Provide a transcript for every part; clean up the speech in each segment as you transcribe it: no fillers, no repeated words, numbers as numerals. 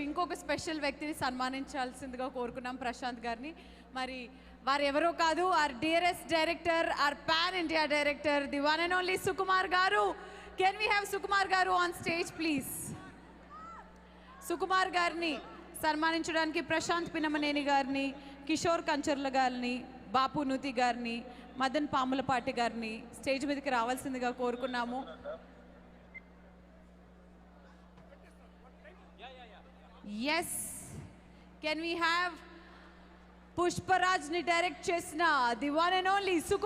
ఇంకొక స్పెషల్ వ్యక్తిని సన్మానించాల్సిందిగా కోరుకున్నాం ప్రశాంత్ గారిని. మరి వారు ఎవరో కాదు, our dearest director, our pan India director, the one and only Sukumar garu. Can we have Sukumar గారు ఆన్ స్టేజ్ ప్లీజ్? సుకుమార్ గారిని సన్మానించడానికి ప్రశాంత్ పినమనేని గారిని, కిషోర్ కంచర్ల గారిని, బాపు నూతి గారిని, మదన్ పాములపాటి గారిని స్టేజ్ మీదకి రావాల్సిందిగా కోరుకున్నాము. Yes, can we have Pushparaj ni direct chesna, the one and only Suku.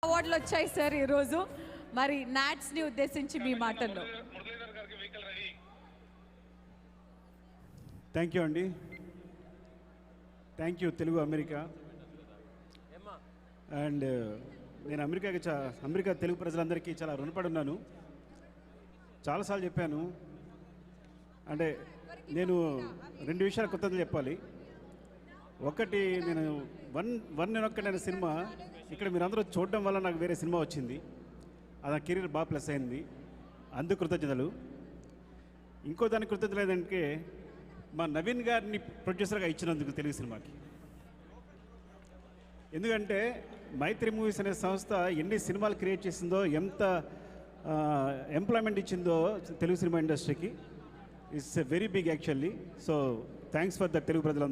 అవార్డులు వచ్చాయి సార్ ఈరోజు. మరి నాట్స్ని ఉద్దేశించి మీ మాటల్లో. థ్యాంక్ యూ అండి. Thank you Telugu America. And నేను అమెరికా తెలుగు ప్రజలందరికీ చాలా రుణపడి ఉన్నాను. చాలాసార్లు చెప్పాను. అంటే నేను 2 విషయాలు కొత్తగా చెప్పాలి. ఒకటి, నేను వన్ అనే సినిమా ఇక్కడ మీరందరూ చూడడం వల్ల నాకు వేరే సినిమా వచ్చింది. అది నా కెరీర్ బాగా ప్లస్ అయింది. అందుకు కృతజ్ఞతలు. ఇంకో దానికి కృతజ్ఞతలు ఏంటంటే మా నవీన్ గారిని ప్రొడ్యూసర్గా ఇచ్చినందుకు తెలుగు సినిమాకి. ఎందుకంటే మైత్రి మూవీస్ అనే సంస్థ ఎన్ని సినిమాలు క్రియేట్ చేసిందో, ఎంత ఎంప్లాయ్మెంట్ ఇచ్చిందో తెలుగు సినిమా ఇండస్ట్రీకి, it's a very big actually. So thanks for the Telugu ప్రజల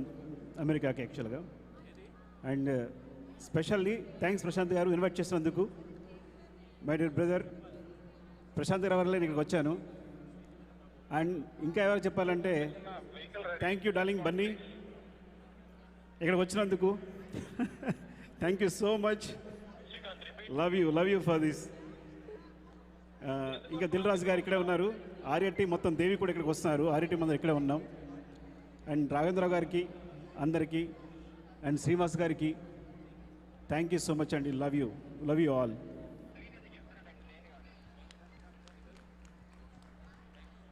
అమెరికాకి యాక్చువల్గా. అండ్ స్పెషల్లీ థ్యాంక్స్ ప్రశాంత్ గారు ఇన్వైట్ చేసినందుకు. మై డియర్ బ్రదర్ ప్రశాంత్ గారి వల్లే ఇక్కడికి వచ్చాను. అండ్ ఇంకా ఎవరు చెప్పాలంటే థ్యాంక్ యూ డార్లింగ్ బన్నీ ఇక్కడికి వచ్చినందుకు. Thank you so much. Love you for this. ఇంకా దిల్ రాజు గారు ఇక్కడే ఉన్నారు. ఆర్యటి మొత్తం దేవి కూడా ఇక్కడికి వస్తున్నారు. ఆర్యటి మనం ఇక్కడే ఉన్నాం. అండ్ రాఘవేంద్రరావు గారికి, అందరికీ, అండ్ శ్రీనివాస్ గారికి థ్యాంక్ యూ సో మచ్ అండి. Love you all.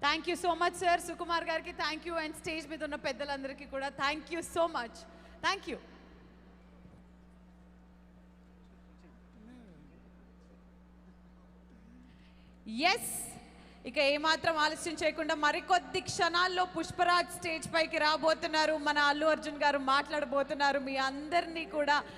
Thank you so much sir. Sukumar గారికి థ్యాంక్ యూ. అండ్ స్టేజ్ మీద ఉన్న పెద్దలందరికీ కూడా thank you so much. Thank you. Yes, ఇక ఏమాత్రం ఆలస్యం చేయకుండా మరికొద్ది క్షణాల్లో పుష్పరాజ్ స్టేజ్ పైకి రాబోతున్నారు. మన అల్లు అర్జున్ గారు మాట్లాడబోతున్నారు. మీ అందరినీ కూడా